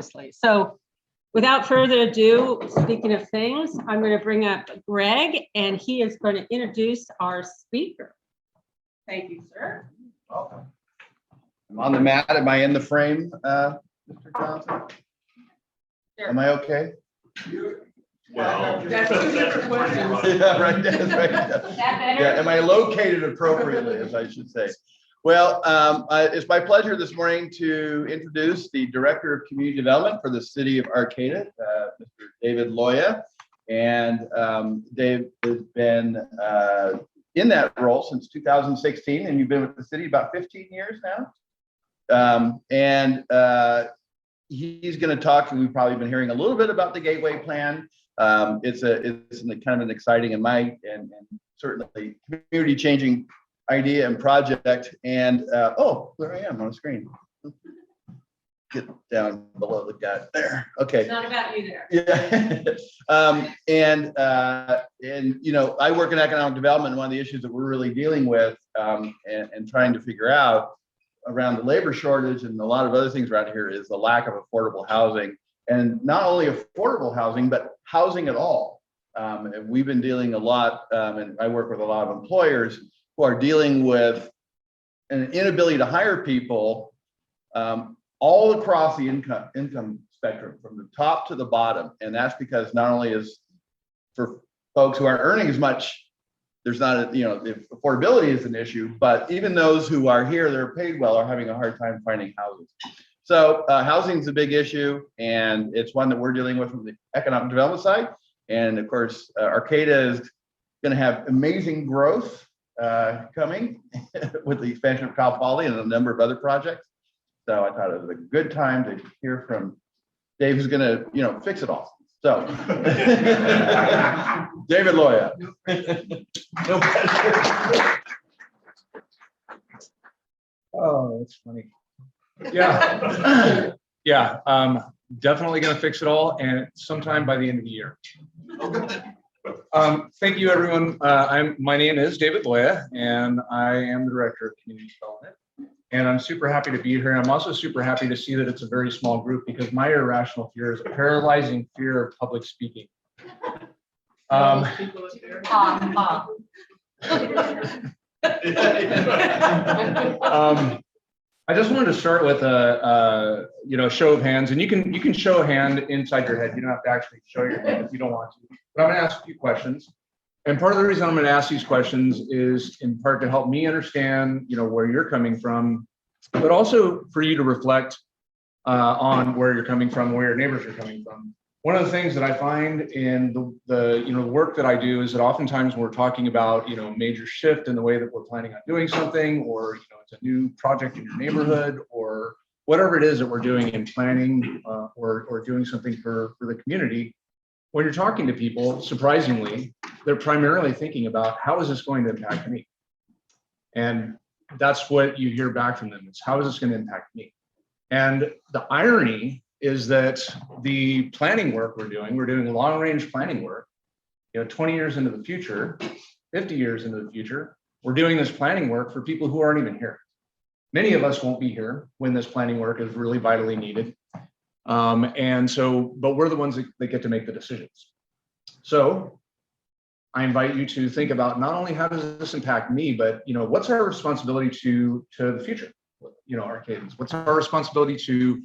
enormously. So without further ado, speaking of things, I'm going to bring up Greg, and he is going to introduce our speaker. Thank you, sir. Welcome. I'm on the mat. Am I in the frame, Mr. Johnson? Sure. Am I okay? Well, that's two different questions. Yeah, right. That's right. Is that better? Yeah, am I located appropriately, as I should say? Well, it's my pleasure this morning to introduce the Director of Community Development for the City of Arcata, Mr. David Loya. And Dave has been in that role since 2016, and you've been with the city about 15 years now. He's going to talk, and we've probably been hearing a little bit about the Gateway Plan. It's kind of an exciting and certainly community changing idea and project. And oh, there I am on the screen. Get down below the guy there. Okay. It's not about you there. Yeah. And you know, I work in economic development. One of the issues that we're really dealing with and trying to figure out around the labor shortage and a lot of other things around here is the lack of affordable housing, and not only affordable housing, but housing at all. And we've been dealing a lot, and I work with a lot of employers who are dealing with an inability to hire people all across the income spectrum, from the top to the bottom. And that's because not only is for folks who aren't earning as much, there's not, the affordability is an issue, but even those who are here, they're paid well, are having a hard time finding houses. So housing is a big issue, and it's one that we're dealing with from the economic development side. And of course, Arcata is going to have amazing growth coming with the expansion of Cal Poly and a number of other projects. So I thought it was a good time to hear from Dave, who's going to, fix it all. So, David Loya. oh, that's funny. Yeah, yeah. Definitely going to fix it all, and sometime by the end of the year. Thank you, everyone. My name is David Loya, and I am the Director of Community Development. And I'm super happy to be here. I'm also super happy to see that it's a very small group, because my irrational fear is a paralyzing fear of public speaking. I just wanted to start with a show of hands, and you can show a hand inside your head. You don't have to actually show your hand if you don't want to. But I'm going to ask a few questions. And part of the reason I'm going to ask these questions is in part to help me understand, where you're coming from, but also for you to reflect on where you're coming from, where your neighbors are coming from. One of the things that I find in the work that I do is that oftentimes when we're talking about, major shift in the way that we're planning on doing something, or, it's a new project in your neighborhood, or whatever it is that we're doing in planning or doing something for the community. When you're talking to people, surprisingly, they're primarily thinking about, how is this going to impact me? And that's what you hear back from them. It's, how is this going to impact me? And the irony is that the planning work we're doing long range planning work, 20 years into the future, 50 years into the future, we're doing this planning work for people who aren't even here. Many of us won't be here when this planning work is really vitally needed. But we're the ones that get to make the decisions. So I invite you to think about not only how does this impact me, but what's our responsibility to the future, Arcatans? What's our responsibility to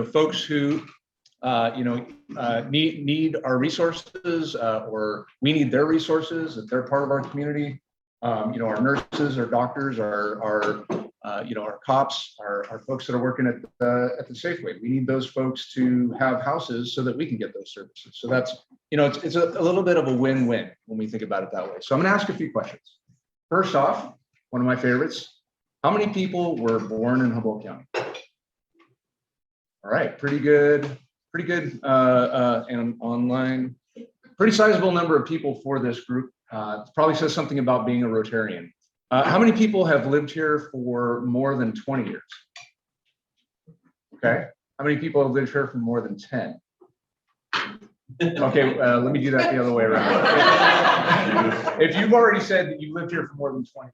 folks who need our resources, or we need their resources, if they're part of our community. Our nurses, our doctors, our cops, our folks that are working at the Safeway. We need those folks to have houses so that we can get those services. So that's, it's a little bit of a win-win when we think about it that way. So I'm going to ask a few questions. First off, one of my favorites: how many people were born in Hoboke County? All right, pretty good. And online, pretty sizable number of people for this group. It probably says something about being a Rotarian. How many people have lived here for more than 20 years? Okay. How many people have lived here for more than 10? Okay, let me do that the other way around. If you've already said that you've lived here for more than 20,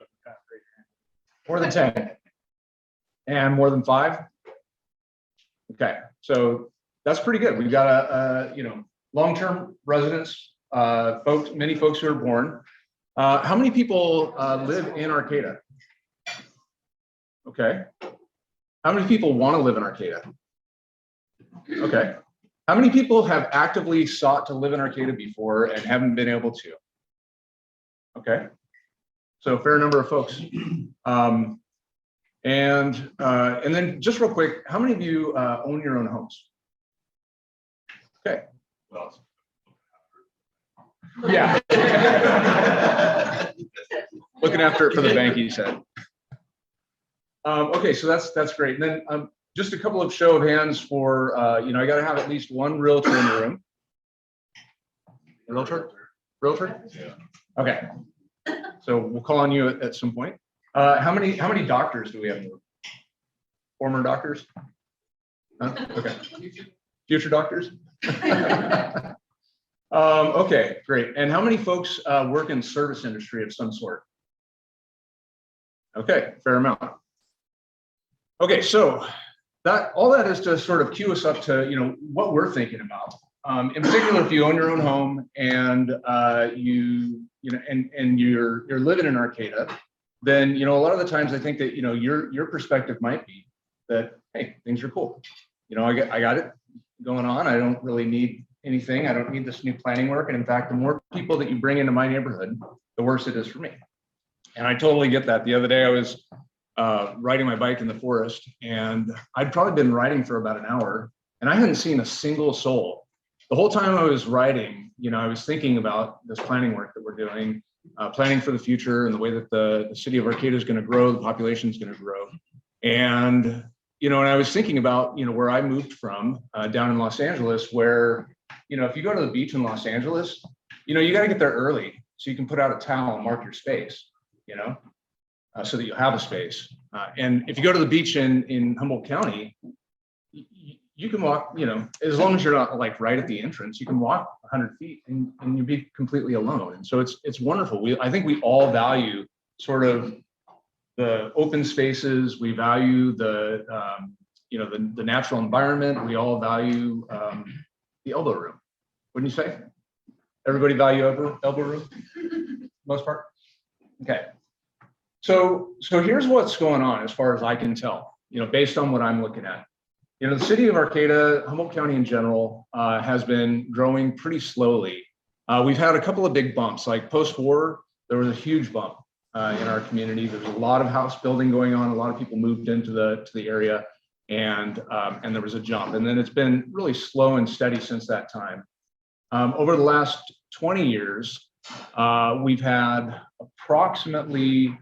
more than 10, and more than 5? Okay, so that's pretty good. We've got long-term residents, many folks who are born. How many people live in Arcata? Okay. How many people want to live in Arcata? Okay. How many people have actively sought to live in Arcata before and haven't been able to? Okay. So a fair number of folks. And then just real quick, how many of you own your own homes? Okay. Well, yeah. Looking after it for the bank, he said. Okay, so that's great. And then just a couple of show of hands for, I got to have at least one realtor in the room. Realtor? Yeah. Okay. So we'll call on you at some point. How many doctors do we have in the room? Former doctors? Huh? Okay. Future doctors? Okay, great. And how many folks work in service industry of some sort? Okay, fair amount. Okay, so all that is to sort of cue us up to what we're thinking about. In particular, if you own your own home and you're living in Arcata, then a lot of the times I think that your perspective might be that, hey, things are cool. I got it going on. I don't really need anything. I don't need this new planning work. And in fact, the more people that you bring into my neighborhood, the worse it is for me. And I totally get that. The other day I was riding my bike in the forest, and I'd probably been riding for about an hour, and I hadn't seen a single soul. The whole time I was riding, I was thinking about this planning work that we're doing, planning for the future and the way that the city of Arcata is going to grow, the population is going to grow. And, and I was thinking about, where I moved from down in Los Angeles, where, if you go to the beach in Los Angeles, you got to get there early so you can put out a towel and mark your space, so that you have a space. And if you go to the beach in Humboldt County, you can walk, as long as you're not like right at the entrance, you can walk 100 feet and you'll be completely alone. And so it's wonderful. I think we all value sort of the open spaces. We value the natural environment. We all value the elbow room. Wouldn't you say? Everybody value elbow room, most part? Okay. So here's what's going on as far as I can tell, based on what I'm looking at. The city of Arcata, Humboldt County in general, has been growing pretty slowly. We've had a couple of big bumps, like post-war, there was a huge bump in our community. There's a lot of house building going on. A lot of people moved into the area, and there was a jump. And then it's been really slow and steady since that time. Over the last 20 years, we've had approximately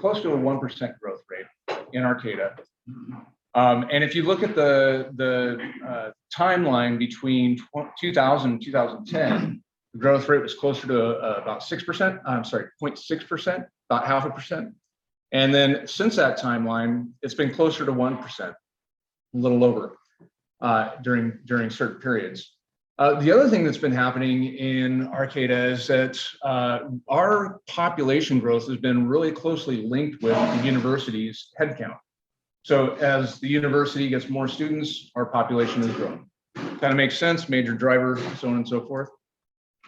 close to a 1% growth rate in Arcata. And if you look at the timeline between 2000 and 2010, the growth rate was closer to about 6%. I'm sorry, 0.6%, about 0.5%. And then since that timeline, it's been closer to 1%, a little over during certain periods. The other thing that's been happening in Arcata is that our population growth has been really closely linked with the university's headcount. So as the university gets more students, our population has grown. Kind of makes sense, major driver, so on and so forth.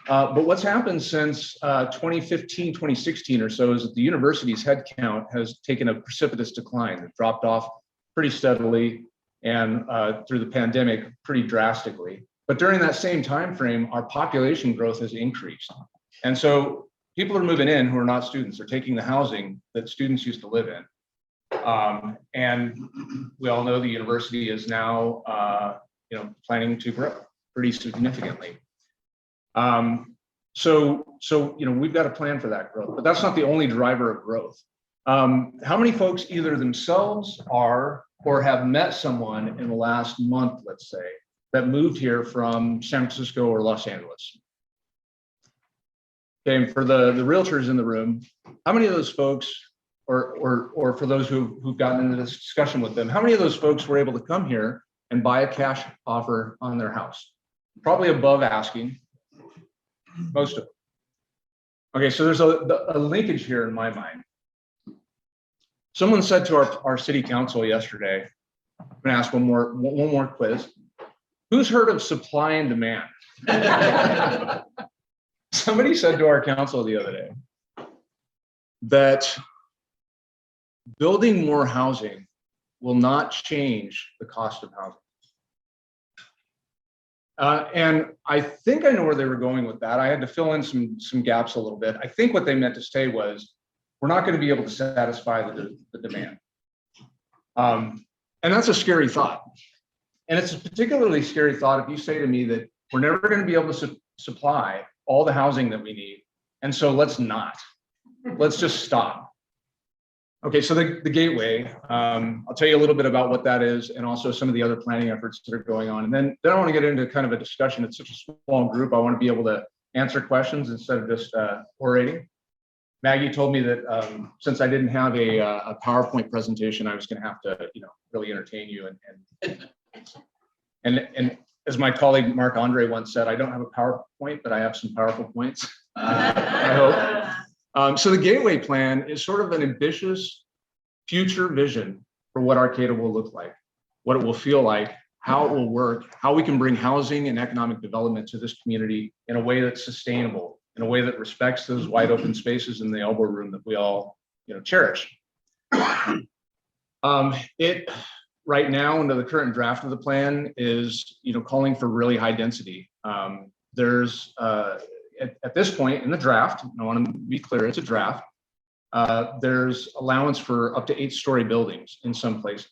But what's happened since 2015, 2016 or so is that the university's headcount has taken a precipitous decline. It dropped off pretty steadily, and through the pandemic, pretty drastically. But during that same time frame, our population growth has increased. And so people are moving in who are not students. They're taking the housing that students used to live in. And we all know the university is now planning to grow pretty significantly. So we've got a plan for that growth, but that's not the only driver of growth. How many folks either themselves are or have met someone in the last month, let's say, that moved here from San Francisco or Los Angeles? Okay, and for the realtors in the room, how many of those folks, or for those who've gotten into this discussion with them, how many of those folks were able to come here and buy a cash offer on their house? Probably above asking, most of them. Okay, so there's a linkage here in my mind. Someone said to our city council yesterday, I'm gonna ask one more quiz. Who's heard of supply and demand? Somebody said to our council the other day that building more housing will not change the cost of housing. And I think I know where they were going with that. I had to fill in some gaps a little bit. I think what they meant to say was, we're not going to be able to satisfy the demand. And that's a scary thought. And it's a particularly scary thought if you say to me that we're never going to be able to supply all the housing that we need. And so let's just stop. Okay, so the gateway, I'll tell you a little bit about what that is and also some of the other planning efforts that are going on. And then I want to get into kind of a discussion. It's such a small group. I want to be able to answer questions instead of just orating. Maggie told me that since I didn't have a PowerPoint presentation, I was going to have to, really entertain you. And as my colleague Mark Andre once said, I don't have a PowerPoint, but I have some powerful points. I hope. So the Gateway Plan is sort of an ambitious future vision for what Arcata will look like, what it will feel like, how it will work, how we can bring housing and economic development to this community in a way that's sustainable, in a way that respects those wide open spaces in the elbow room that we all, cherish. It right now, under the current draft of the plan, is calling for really high density. There's at this point in the draft, I want to be clear, it's a draft. There's allowance for up to 8-story buildings in some places,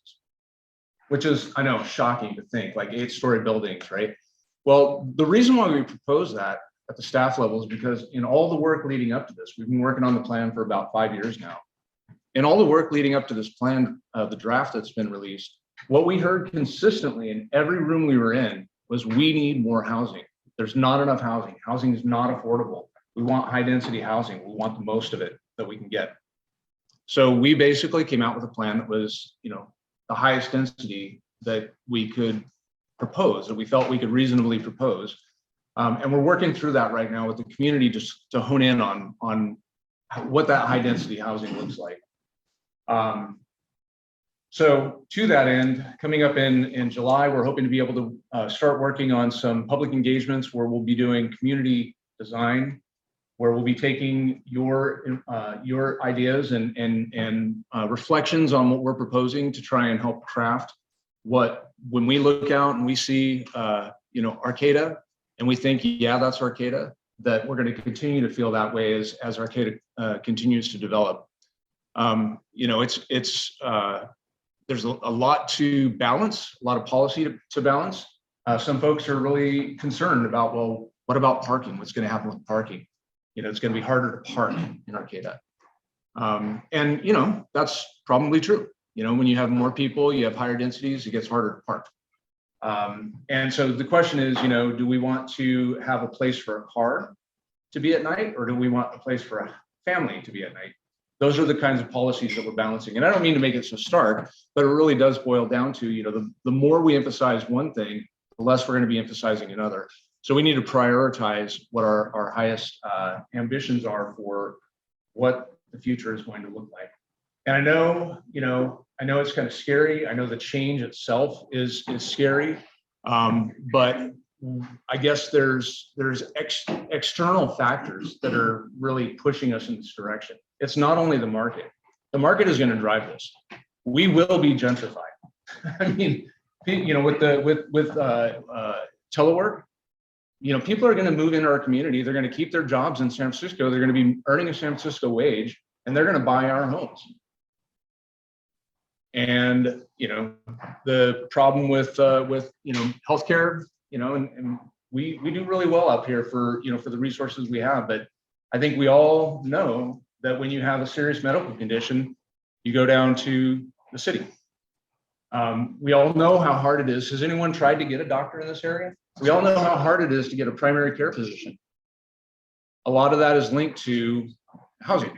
which is, I know, shocking to think, like 8-story buildings, right? Well, the reason why we propose that at the staff level is because in all the work leading up to this, we've been working on the plan for about 5 years now. In all the work leading up to this plan, the draft that's been released, what we heard consistently in every room we were in was, we need more housing. There's not enough housing. Housing is not affordable. We want high density housing. We want the most of it that we can get. So we basically came out with a plan that was, the highest density that we could propose, that we felt we could reasonably propose. And we're working through that right now with the community just to hone in on what that high density housing looks like. So to that end, coming up in July, we're hoping to be able to start working on some public engagements where we'll be doing community design, where we'll be taking your ideas and reflections on what we're proposing to try and help craft what, when we look out and we see Arcata and we think, yeah, that's Arcata, that we're going to continue to feel that way as Arcata continues to develop. There's a lot to balance, a lot of policy to balance. Some folks are really concerned about, well, what about parking? What's going to happen with parking? It's going to be harder to park in Arcata. And that's probably true. When you have more people, you have higher densities, it gets harder to park. And so the question is, do we want to have a place for a car to be at night, or do we want a place for a family to be at night? Those are the kinds of policies that we're balancing. And I don't mean to make it so stark, but it really does boil down to, the more we emphasize one thing, the less we're going to be emphasizing another. So we need to prioritize what our highest ambitions are for what the future is going to look like. And I know it's kind of scary. I know the change itself is scary, but I guess there's external factors that are really pushing us in this direction. It's not only the market. The market is going to drive this. We will be gentrified. I mean, with telework, people are going to move into our community. They're going to keep their jobs in San Francisco. They're going to be earning a San Francisco wage, and they're going to buy our homes. And the problem with healthcare, and we do really well up here for the resources we have. But I think we all know that when you have a serious medical condition, you go down to the city. We all know how hard it is. Has anyone tried to get a doctor in this area? We all know how hard it is to get a primary care physician. A lot of that is linked to housing.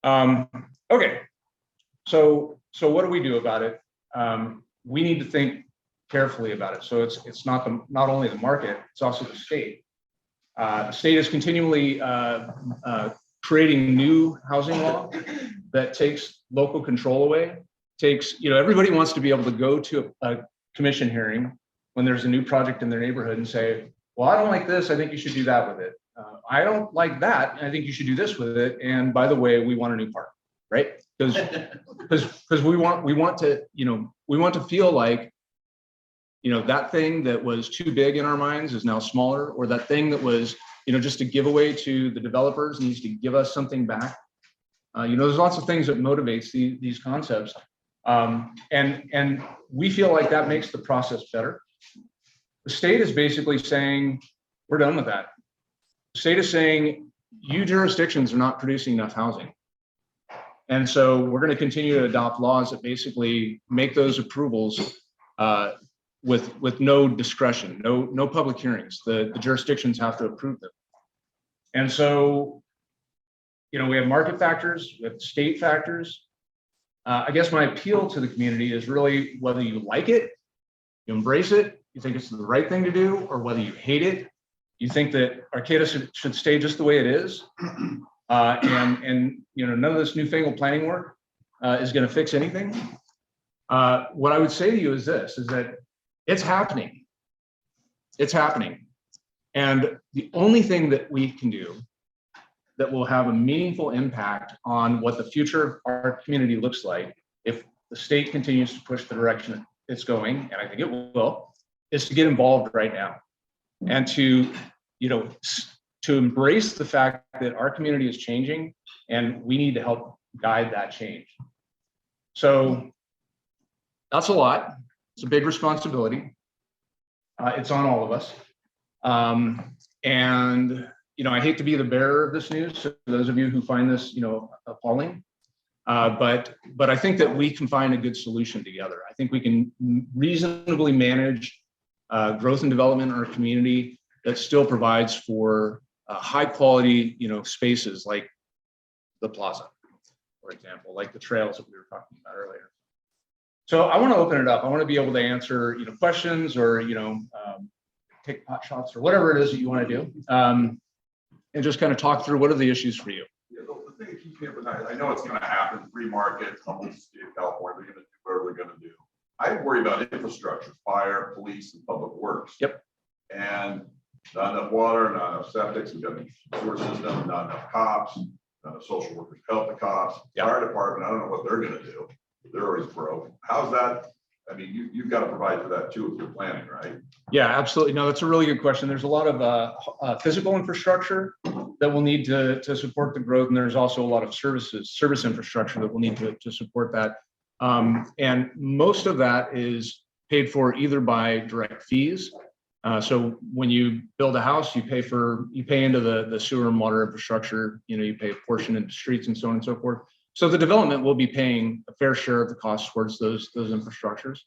Okay, so what do we do about it? We need to think carefully about it. So it's not only the market, it's also the state. The state is continually creating new housing law that takes local control away. Everybody wants to be able to go to a commission hearing when there's a new project in their neighborhood and say, well, I don't like this, I think you should do that with it. I don't like that, I think you should do this with it. And by the way, we want a new park, right? Because we want to feel like, that thing that was too big in our minds is now smaller, or that thing that was, just a giveaway to the developers needs to give us something back. There's lots of things that motivates these concepts. And we feel like that makes the process better. The state is basically saying, we're done with that. The state is saying, you jurisdictions are not producing enough housing. And so we're going to continue to adopt laws that basically make those approvals with no discretion, no public hearings. The jurisdictions have to approve them. And so, we have market factors, we have state factors. I guess my appeal to the community is really whether you like it, you embrace it, you think it's the right thing to do, or whether you hate it, you think that Arcata should stay just the way it is. And none of this newfangled planning work is going to fix anything. What I would say to you is this, is that it's happening. It's happening. And the only thing that we can do that will have a meaningful impact on what the future of our community looks like, if the state continues to push the direction it's going, and I think it will, is to get involved right now and to embrace the fact that our community is changing and we need to help guide that change. So that's a lot. It's a big responsibility. It's on all of us. And I hate to be the bearer of this news, so those of you who find this, appalling, but I think that we can find a good solution together. I think we can reasonably manage growth and development in our community that still provides for high quality, spaces like the plaza, for example, like the trails that we were talking about earlier. So I want to open it up. I want to be able to answer, questions or, take pot shots or whatever it is that you want to do. And just kind of talk through what are the issues for you. Yeah, the thing that keeps me up at night, I know it's going to happen. Free market, Humboldt, City of California, they're going to do whatever they're going to do. I worry about infrastructure, fire, police, and public works. Yep. And not enough water, not enough septics, we've got a sewer system, not enough cops, not enough social workers help the cops. Yep. Fire department, I don't know what they're going to do. They're always broke. How's that? I mean, you've got to provide for that too if you're planning, right? Yeah, absolutely. No, that's a really good question. There's a lot of physical infrastructure that will need to support the growth. And there's also a lot of service infrastructure that will need to support that. And most of that is paid for either by direct fees. So when you build a house, you pay into the sewer and water infrastructure, you pay a portion into streets and so on and so forth. So the development will be paying a fair share of the cost towards those infrastructures.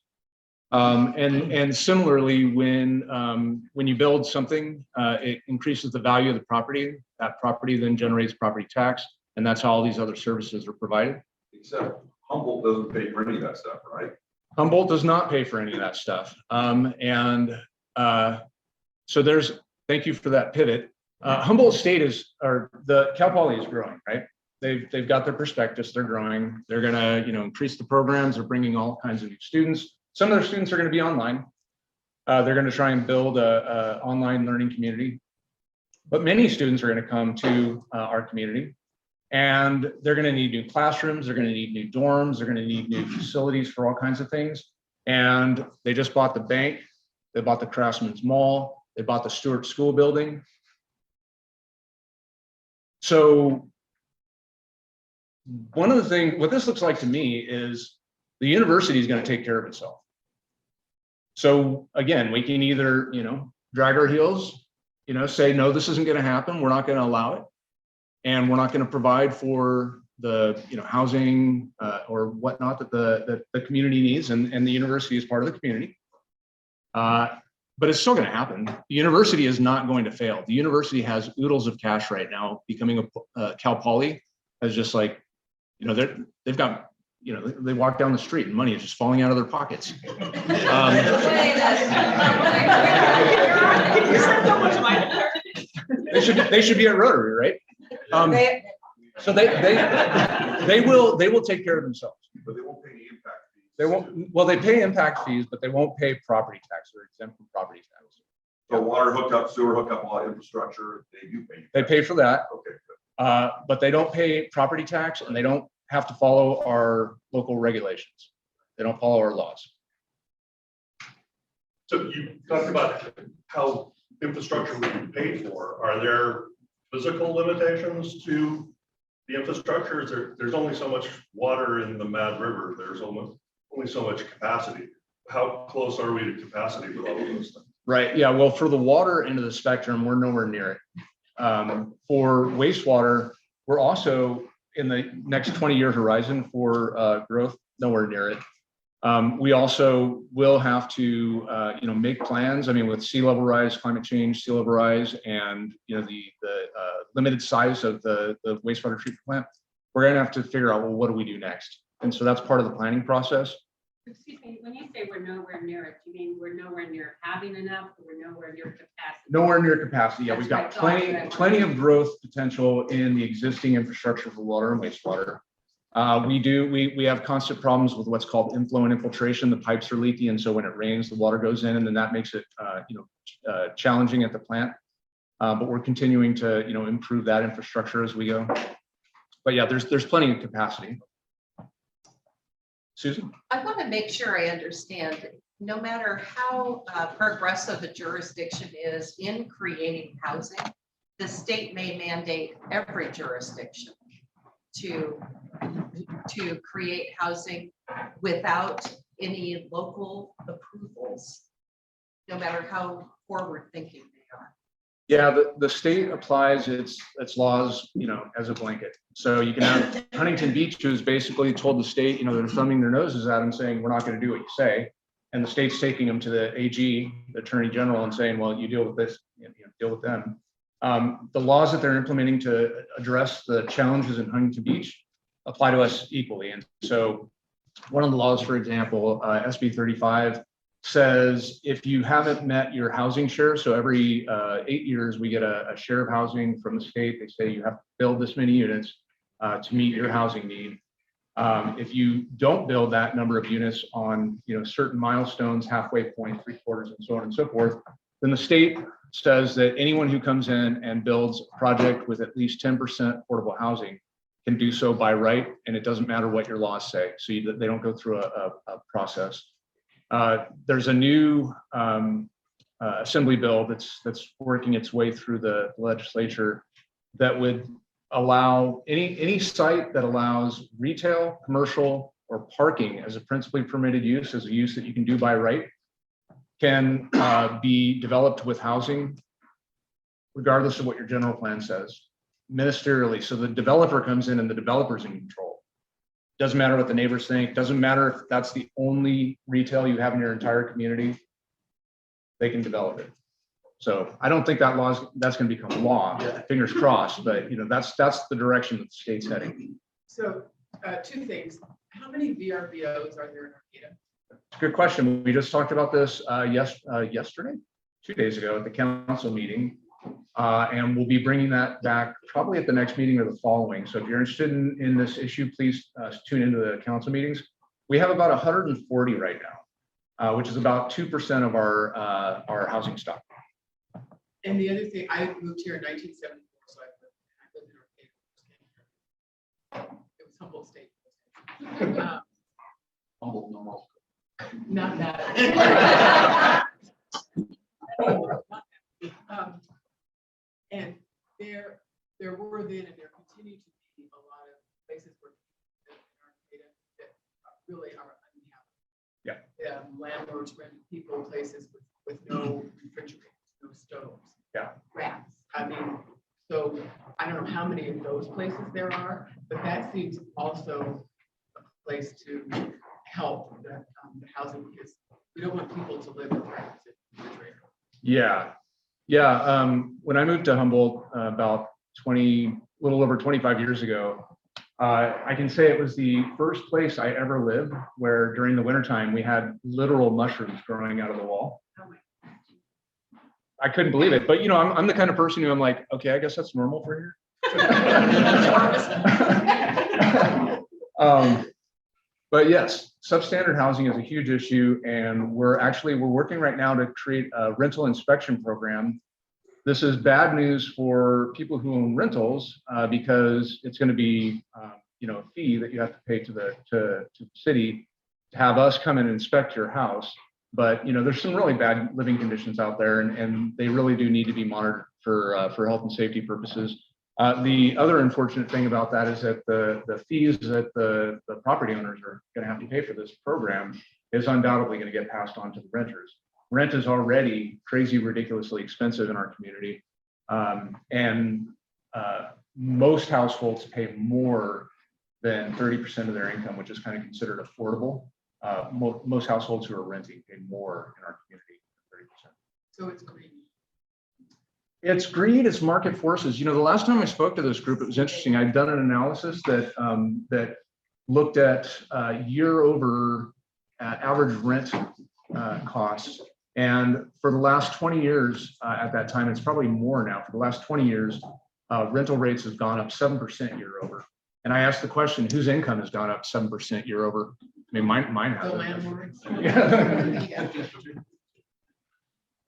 And similarly, when you build something, it increases the value of the property. That property then generates property tax, and that's how all these other services are provided. Except Humboldt doesn't pay for any of that stuff, right? Humboldt does not pay for any of that stuff. So thank you for that pivot. Humboldt State the Cal Poly is growing, right? They've got their prospectus, they're growing. They're gonna, increase the programs. They're bringing all kinds of new students. Some of their students are gonna be online. They're gonna try and build a online learning community. But many students are gonna come to our community, and they're gonna need new classrooms. They're gonna need new dorms. They're gonna need new facilities for all kinds of things. And they just bought the bank. They bought the Craftsman's Mall. They bought the Stewart School building. So one of the things, what this looks like to me is the university is going to take care of itself. So again, we can either, drag our heels, say, no, this isn't going to happen. We're not going to allow it. And we're not going to provide for the, housing or whatnot that the community needs. And the university is part of the community. But it's still going to happen. The university is not going to fail. The university has oodles of cash right now. Becoming a Cal Poly is just like, they've got, they walk down the street and money is just falling out of their pockets. They should be at Rotary, right? So they will take care of themselves. But they won't pay any impact fees. They won't. Well, they pay impact fees, but they won't pay property tax, for exempt from property tax. So water hookup, sewer hookup, a lot of infrastructure, they do pay. They pay for that, Okay, good. but they don't pay property tax and they don't have to follow our local regulations. They don't follow our laws. So you talked about how infrastructure would be paid for. Are there physical limitations to the infrastructure? Is there's only so much water in the Mad River. There's only so much capacity. How close are we to capacity with all of those things? Right, yeah, well, for the water end of the spectrum, we're nowhere near it. For wastewater, we're also in the next 20-year horizon for growth, nowhere near it. We also will have to, make plans. I mean, with sea level rise, climate change, sea level rise, and the limited size of the wastewater treatment plant, we're going to have to figure out, well, what do we do next? And so that's part of the planning process. Excuse me, when you say we're nowhere near it, you mean we're nowhere near having enough, or we're nowhere near capacity? Nowhere near capacity. Yeah, we've got That's what I thought. plenty of growth potential in the existing infrastructure for water and wastewater. We have constant problems with what's called inflow and infiltration. The pipes are leaky, and so when it rains, the water goes in, and then that makes it challenging at the plant. But we're continuing to improve that infrastructure as we go. But yeah, there's plenty of capacity. Susan? I want to make sure I understand, no matter how progressive a jurisdiction is in creating housing, the state may mandate every jurisdiction to create housing without any local approvals, no matter how forward thinking they are. Yeah, the state applies its laws, as a blanket. So you can have Huntington Beach, who's basically told the state, they're thumbing their noses at them, saying, we're not going to do what you say. And the state's taking them to the AG, the Attorney General, and saying, well, you deal with this, deal with them. The laws that they're implementing to address the challenges in Huntington Beach apply to us equally. And so one of the laws, for example, SB 35, says if you haven't met your housing share, so every 8 years we get a share of housing from the state. They say you have to build this many units to meet your housing need. If you don't build that number of units on certain milestones, halfway point, 3/4, and so on and so forth, then the state says that anyone who comes in and builds a project with at least 10% affordable housing can do so by right, and it doesn't matter what your laws say. So they don't go through a process. There's a new assembly bill that's working its way through the legislature that would allow any site that allows retail, commercial, or parking as a principally permitted use, as a use that you can do by right, can be developed with housing, regardless of what your general plan says, ministerially. So the developer comes in and the developer's in control. Doesn't matter what the neighbors think. Doesn't matter if that's the only retail you have in your entire community. They can develop it. So I don't think that's going to become law. Fingers crossed. But that's the direction that the state's heading. So two things. How many VRBOs are there in Arcata? It's a good question. We just talked about this yesterday, 2 days ago at the council meeting. And we'll be bringing that back probably at the next meeting or the following. So if you're interested in this issue, please tune into the council meetings. We have about 140 right now, which is about 2% of our housing stock. And the other thing, I moved here in 1974, so I lived in Arcata. It was Humboldt State. Humboldt, normal. Not that. And there were then, and there continue to be a lot of places where in Arcata that really are unhappy. Yeah. Landlords rent people places with no refrigerators, no stoves. Yeah. Rats. I mean, so I don't know how many of those places there are, but that seems also a place to help the housing, because we don't want people to live with rats and refrigerators. Yeah. When I moved to Humboldt about a little over 25 years ago, I can say it was the first place I ever lived where during the wintertime we had literal mushrooms growing out of the wall. I couldn't believe it, but I'm the kind of person who I'm like, okay, I guess that's normal for here. But yes, substandard housing is a huge issue, and we're working right now to create a rental inspection program. This is bad news for people who own rentals because it's going to be a fee that you have to pay to the city to have us come and inspect your house. But there's some really bad living conditions out there, and they really do need to be monitored for health and safety purposes. The other unfortunate thing about that is that the fees that the property owners are going to have to pay for this program is undoubtedly going to get passed on to the renters. Rent is already crazy, ridiculously expensive in our community. And most households pay more than 30% of their income, which is kind of considered affordable. Most households who are renting pay more in our community than 30%. So it's greedy. It's greed, it's market forces. The last time I spoke to this group, it was interesting. I'd done an analysis that looked at year over average rent costs. And for the last 20 years at that time, it's probably more now, for the last 20 years, rental rates have gone up 7% year over. And I asked the question, whose income has gone up 7% year over? I mean, mine has. The landlords. Yeah.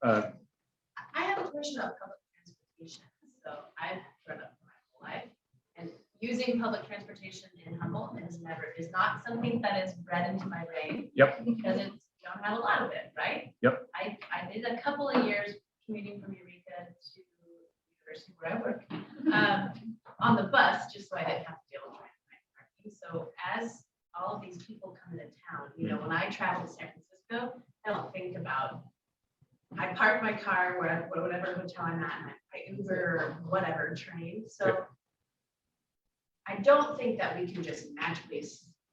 I have a question about public transportation. So I've grown up my whole life, and using public transportation in Humboldt is not something that is bred into my brain. Yep. Because you don't have a lot of it, right? Yep. I did a couple of years commuting from Eureka to University where I work on the bus, just so I didn't have to deal with parking. So as all of these people come into town, when I travel to San Francisco, I don't think about. I park my car whatever hotel I'm at, and I Uber or whatever train. So I don't think that we can just magically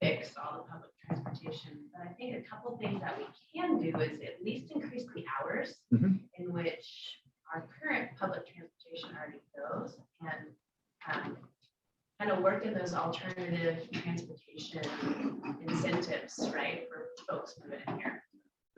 fix all the public transportation. But I think a couple things that we can do is at least increase the hours in which our current public transportation already goes, and kind of work in those alternative transportation incentives, right, for folks moving in here.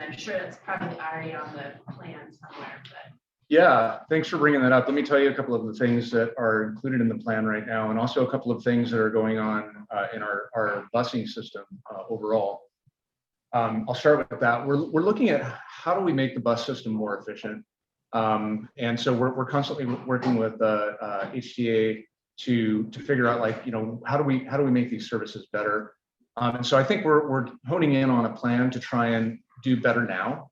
I'm sure that's probably already on the plan somewhere, but. Yeah, thanks for bringing that up. Let me tell you a couple of the things that are included in the plan right now, and also a couple of things that are going on in our busing system overall. I'll start with that. We're looking at how do we make the bus system more efficient, and so we're constantly working with HTA to figure out, like, how do we make these services better. And so I think we're honing in on a plan to try and do better now,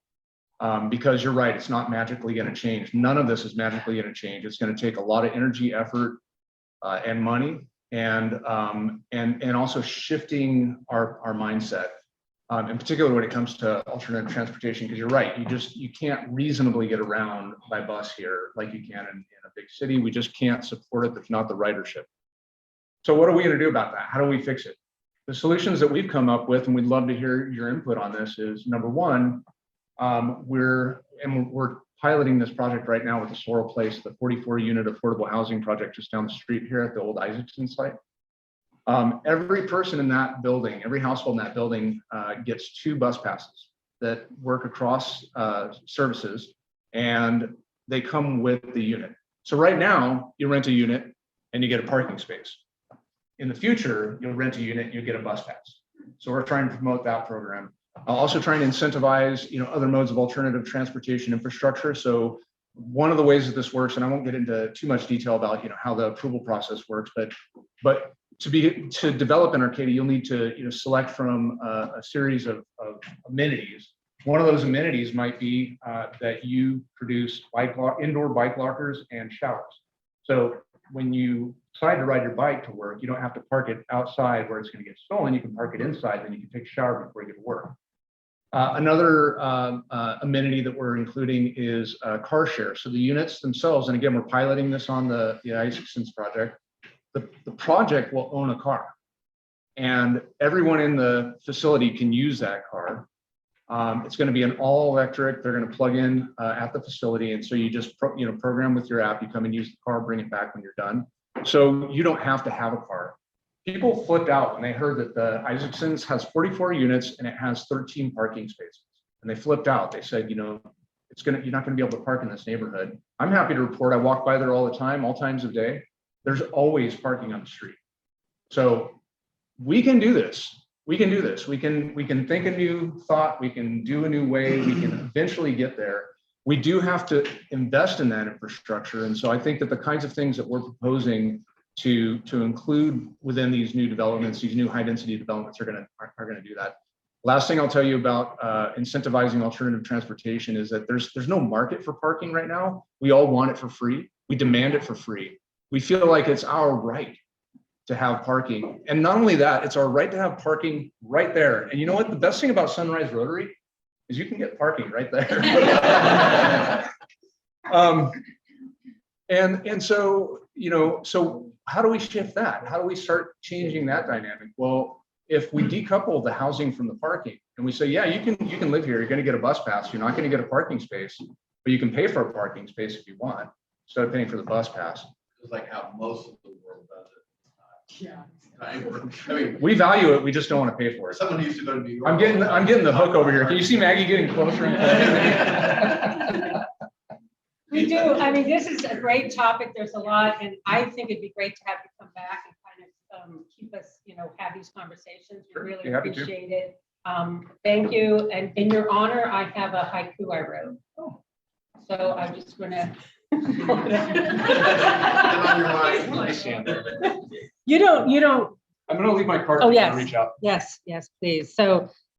because you're right, it's not magically going to change. None of this is magically going to change. It's going to take a lot of energy, effort, and money, and also shifting our mindset, in particular when it comes to alternative transportation. Because you're right, you can't reasonably get around by bus here like you can in a big city. We just can't support it. There's not the ridership. So what are we going to do about that? How do we fix it? The solutions that we've come up with, and we'd love to hear your input on this, is number one, we're piloting this project right now with the Sorrel Place, the 44-unit affordable housing project just down the street here at the old Isaacson site. Every person in that building, every household in that building gets 2 bus passes that work across services, and they come with the unit. So right now, you rent a unit and you get a parking space. In the future, you'll rent a unit, you'll get a bus pass. So we're trying to promote that program. Also trying to incentivize, other modes of alternative transportation infrastructure. So one of the ways that this works, and I won't get into too much detail about, how the approval process works, but to develop an Arcata, you'll need to, select from a series of amenities. One of those amenities might be that you produce indoor bike lockers and showers. So when you decide to ride your bike to work, you don't have to park it outside where it's going to get stolen. You can park it inside, then you can take a shower before you get to work. Another amenity that we're including is car share. So the units themselves, and again, we're piloting this on the Isaacson's project. The project will own a car, and everyone in the facility can use that car. It's going to be an all-electric. They're going to plug in at the facility, and so you just program with your app. You come and use the car, bring it back when you're done. So you don't have to have a car. People flipped out when they heard that the Isaacson's has 44 units and it has 13 parking spaces, and they flipped out. They said, you're not going to be able to park in this neighborhood. I'm happy to report I walk by there all the time, all times of day. There's always parking on the street. So we can do this. we can do this. We can think a new thought. We can do a new way. We can eventually get there. We do have to invest in that infrastructure. And so I think that the kinds of things that we're proposing to include within these new developments, these new high density developments are gonna do that. Last thing I'll tell you about incentivizing alternative transportation is that there's no market for parking right now. We all want it for free. We demand it for free. We feel like it's our right to have parking. And not only that, it's our right to have parking right there. And you know what? The best thing about Sunrise Rotary is you can get parking right there. And so, you know, so how do we shift that? How do we start changing that dynamic? Well, if we decouple the housing from the parking and we say, yeah, you can live here, you're going to get a bus pass, you're not going to get a parking space, but you can pay for a parking space if you want, instead of paying for the bus pass. It's like how most of the world does it. Yeah. I mean, We value it, we just don't want to pay for it. someone used to go to New York. I'm getting the hook over here. Can you see Maggie getting closer and closer? We do. I mean, this is a great topic. There's a lot, and I think it'd be great to have you come back and kind of keep us, you know, have these conversations. We Sure, really be happy to. appreciate it. Thank you. And in your honor, I have a haiku I wrote. So I'm just gonna. You don't. I'm gonna leave my card. Oh, if you yes. wanna reach out. Yes, please. So